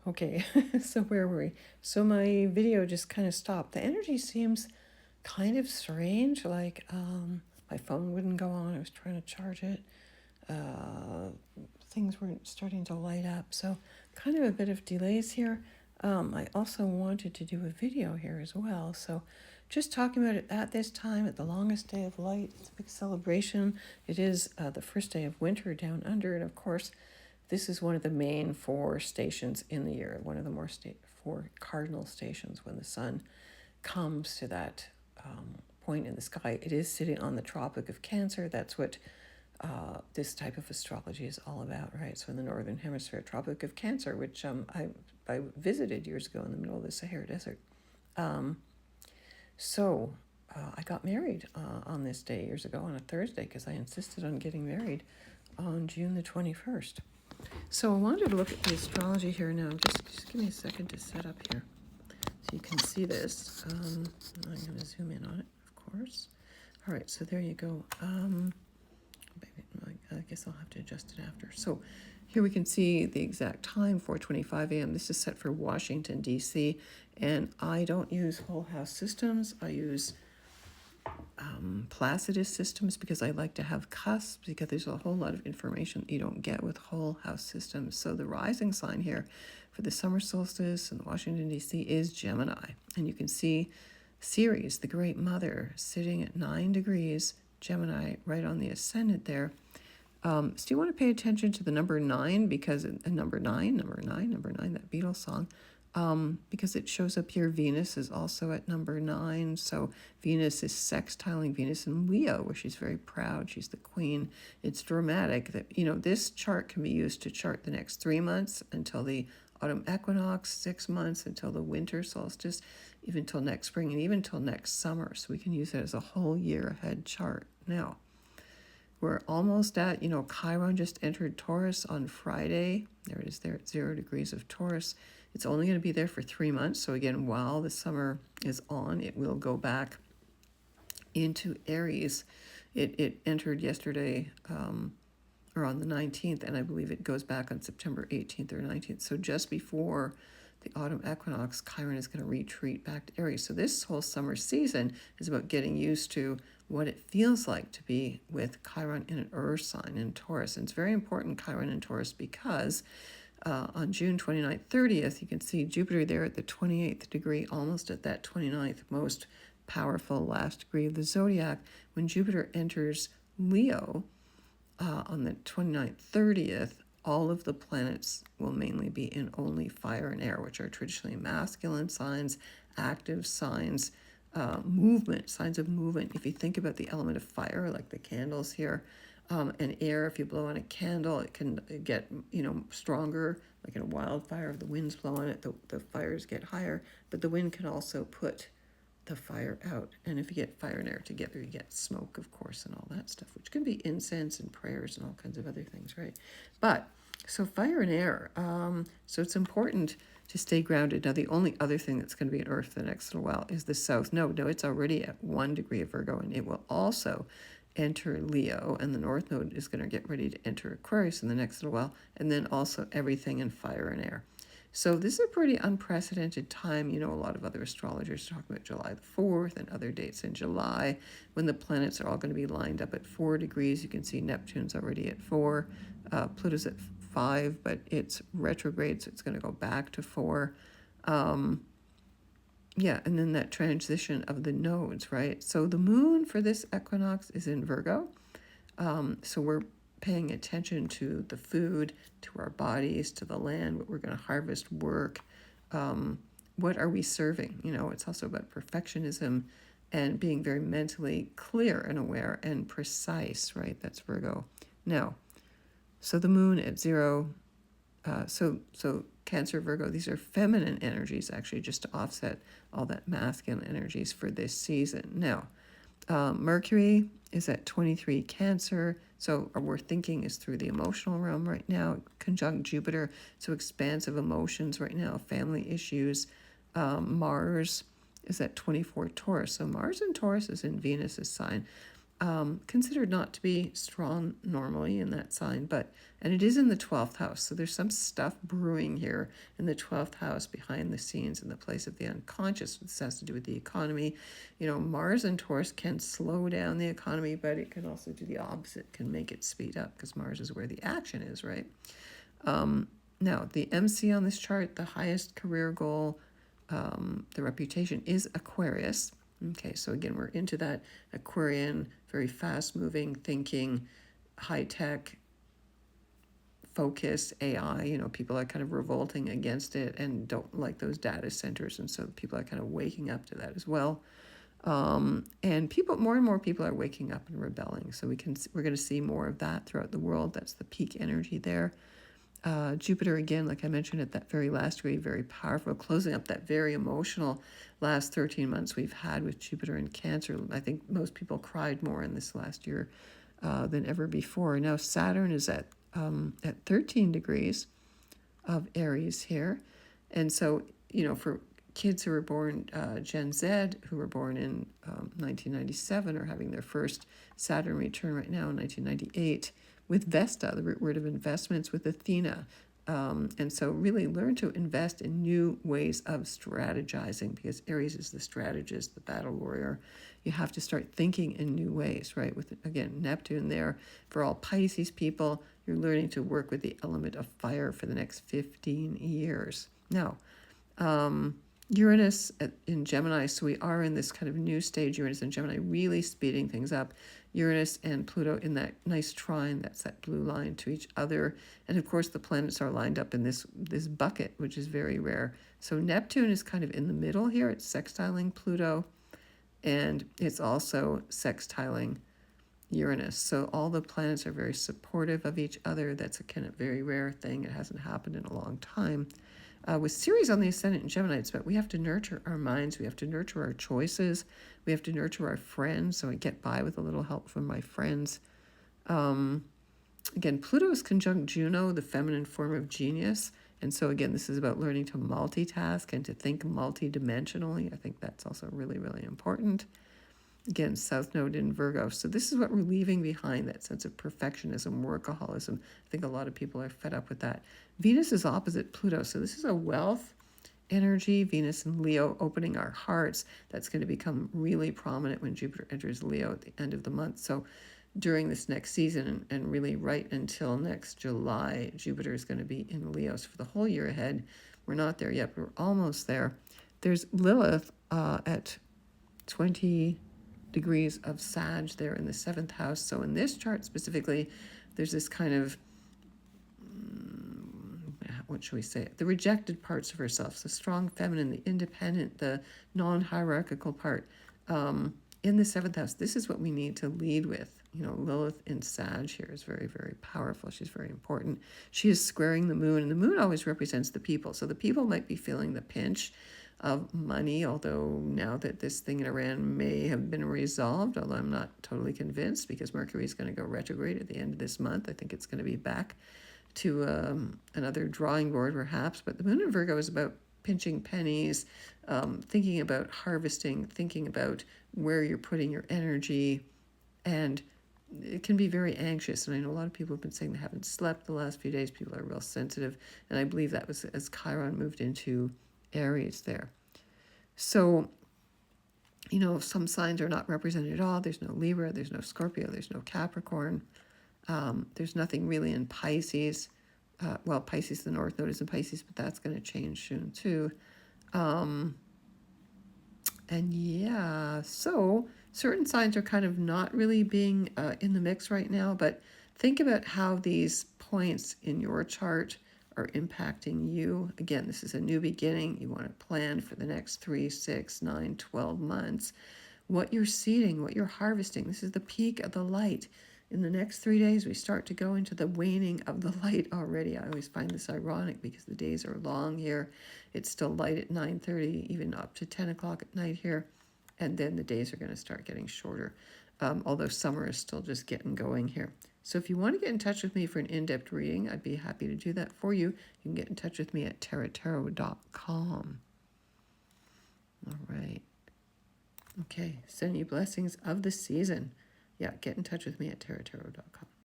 Okay, so where were we? So my video just kind of stopped. The energy seems kind of strange, like my phone wouldn't go on. I was trying to charge it. Uh, Things weren't starting to light up. So kind of a bit of delays here. I also wanted to do a video here as well. So just talking about it at this time, at the longest day of light. It's a big celebration. It is the first day of winter down under. And of course, this is one of the main four stations in the year, one of the four cardinal stations when the sun comes to that point in the sky. It is sitting on the Tropic of Cancer. That's what this type of astrology is all about, right? So in the Northern Hemisphere, Tropic of Cancer, which I visited years ago in the middle of the Sahara Desert. Um, so I got married on this day years ago on a Thursday because I insisted on getting married on June the 21st. So I wanted to look at the astrology here now. Just give me a second to set up here so you can see this. I'm going to zoom in on it, of course. All right, so there you go. I guess I'll have to adjust it after. So here we can see the exact time, 4:25 a.m. This is set for Washington, D.C., and I don't use whole house systems. I use Placidus systems because I like to have cusps, because there's a whole lot of information you don't get with whole house systems. So the rising sign here for the summer solstice in Washington, D.C. is Gemini. And you can see Ceres, the great mother, sitting at 9 degrees Gemini, right on the ascendant there. So you want to pay attention to the number 9, because number nine, that Beatles song, because it shows up here. Venus is also at number 9. So Venus is sextiling Venus in Leo, where she's very proud. She's the queen. It's dramatic that, this chart can be used to chart the next 3 months until the autumn equinox, 6 months until the winter solstice, even till next spring, and even till next summer. So we can use it as a whole year ahead chart. Now, we're almost at, Chiron just entered Taurus on Friday. There it is there at 0 degrees of Taurus. It's only going to be there for 3 months. So again, while the summer is on, it will go back into Aries. It entered yesterday, or on the 19th, and I believe it goes back on September 18th or 19th. So just before the autumn equinox, Chiron is going to retreat back to Aries. So this whole summer season is about getting used to what it feels like to be with Chiron in an Earth sign in Taurus. And it's very important, Chiron in Taurus, because on June 29th, 30th, you can see Jupiter there at the 28th degree, almost at that 29th most powerful last degree of the zodiac. When Jupiter enters Leo on the 29th, 30th, all of the planets will mainly be in only fire and air, which are traditionally masculine signs, active signs, movement, signs of movement. If you think about the element of fire, like the candles here, and air, if you blow on a candle, it can get, stronger, like in a wildfire. If the winds blow on it, the fires get higher, but the wind can also put the fire out. And if you get fire and air together, you get smoke, of course, and all that stuff, which can be incense and prayers and all kinds of other things, right? But so fire and air, so it's important to stay grounded. Now, the only other thing that's going to be in Earth for the next little while is the South Node. No, it's already at 1 degree of Virgo, and it will also enter Leo, and the North Node is going to get ready to enter Aquarius in the next little while, and then also everything in fire and air. So this is a pretty unprecedented time. A lot of other astrologers talk about July the 4th and other dates in July when the planets are all going to be lined up at 4 degrees. You can see Neptune's already at 4. Pluto's at 5, but it's retrograde, so it's going to go back to 4. And then that transition of the nodes, right? So the moon for this equinox is in Virgo. So we're paying attention to the food, to our bodies, to the land, what we're going to harvest, work. What are we serving? It's also about perfectionism and being very mentally clear and aware and precise, right? That's Virgo. Now, so the moon at 0, so Cancer, Virgo, these are feminine energies, actually, just to offset all that masculine energies for this season. Now, Mercury is at 23 Cancer, so our thinking is through the emotional realm right now, conjunct Jupiter, so expansive emotions right now, family issues. Mars is at 24 Taurus, so Mars in Taurus is in Venus's sign. considered not to be strong normally in that sign, and it is in the 12th house. So there's some stuff brewing here in the 12th house behind the scenes in the place of the unconscious. This has to do with the economy. Mars and Taurus can slow down the economy, but it can also do the opposite, can make it speed up, because Mars is where the action is, right? Now, the MC on this chart, the highest career goal, the reputation is Aquarius. Okay, so again, we're into that Aquarian, very fast-moving, thinking, high-tech, focus, AI. People are kind of revolting against it and don't like those data centers, and so people are kind of waking up to that as well. And more and more people are waking up and rebelling. So we're going to see more of that throughout the world. That's the peak energy there. Jupiter, again, like I mentioned at that very last degree, very powerful, closing up that very emotional last 13 months we've had with Jupiter in Cancer. I think most people cried more in this last year than ever before. Now Saturn is at 13 degrees of Aries here. And so, for kids who were born Gen Z, who were born in 1997, are having their first Saturn return right now in 1998, with Vesta, the root word of investments, with Athena. And so really learn to invest in new ways of strategizing, because Aries is the strategist, the battle warrior. You have to start thinking in new ways, right? With, again, Neptune there. For all Pisces people, you're learning to work with the element of fire for the next 15 years. Now, Uranus in Gemini, so we are in this kind of new stage, Uranus in Gemini, really speeding things up. Uranus and Pluto in that nice trine, that's that blue line to each other. And of course, the planets are lined up in this bucket, which is very rare. So Neptune is kind of in the middle here. It's sextiling Pluto, and it's also sextiling Uranus. So all the planets are very supportive of each other. That's a kind of very rare thing. It hasn't happened in a long time. With Ceres on the ascendant in Gemini, it's about we have to nurture our minds, we have to nurture our choices, we have to nurture our friends, so I get by with a little help from my friends. Again, Pluto is conjunct Juno, the feminine form of genius, and so again, this is about learning to multitask and to think multidimensionally. I think that's also really, really important. Again, South Node in Virgo. So this is what we're leaving behind, that sense of perfectionism, workaholism. I think a lot of people are fed up with that. Venus is opposite Pluto. So this is a wealth energy, Venus and Leo, opening our hearts. That's going to become really prominent when Jupiter enters Leo at the end of the month. So during this next season and really right until next July, Jupiter is going to be in Leo. So for the whole year ahead, we're not there yet, but we're almost there. There's Lilith at 20 degrees of Sag there in the 7th house. So in this chart specifically, there's this kind of, what should we say, the rejected parts of herself, the strong feminine, the independent, the non-hierarchical part. In the 7th house, this is what we need to lead with. Lilith in Sag here is very, very powerful. She's very important. She is squaring the moon, and the moon always represents the people. So the people might be feeling the pinch of money, although now that this thing in Iran may have been resolved, although I'm not totally convinced, because Mercury is going to go retrograde at the end of this month. I think it's going to be back to another drawing board perhaps, but the moon in Virgo is about pinching pennies, thinking about harvesting, thinking about where you're putting your energy, and it can be very anxious. And I know a lot of people have been saying they haven't slept the last few days. People are real sensitive, and I believe that was as Chiron moved into Aries there. So, some signs are not represented at all. There's no Libra, there's no Scorpio, there's no Capricorn. There's nothing really in Pisces. Pisces, the North Node is in Pisces, but that's going to change soon too. So certain signs are kind of not really being in the mix right now, but think about how these points in your chart are impacting you. Again, this is a new beginning. You want to plan for the next 3, 6, 9, 12 months. What you're seeding, what you're harvesting. This is the peak of the light. In the next 3 days, we start to go into the waning of the light already. I always find this ironic because the days are long here. It's still light at 9:30, even up to 10 o'clock at night here. And then the days are going to start getting shorter, although summer is still just getting going here. So if you want to get in touch with me for an in-depth reading, I'd be happy to do that for you. You can get in touch with me at tarottarot.com. All right. Okay, sending you blessings of the season. yeah, get in touch with me at tarottarot.com.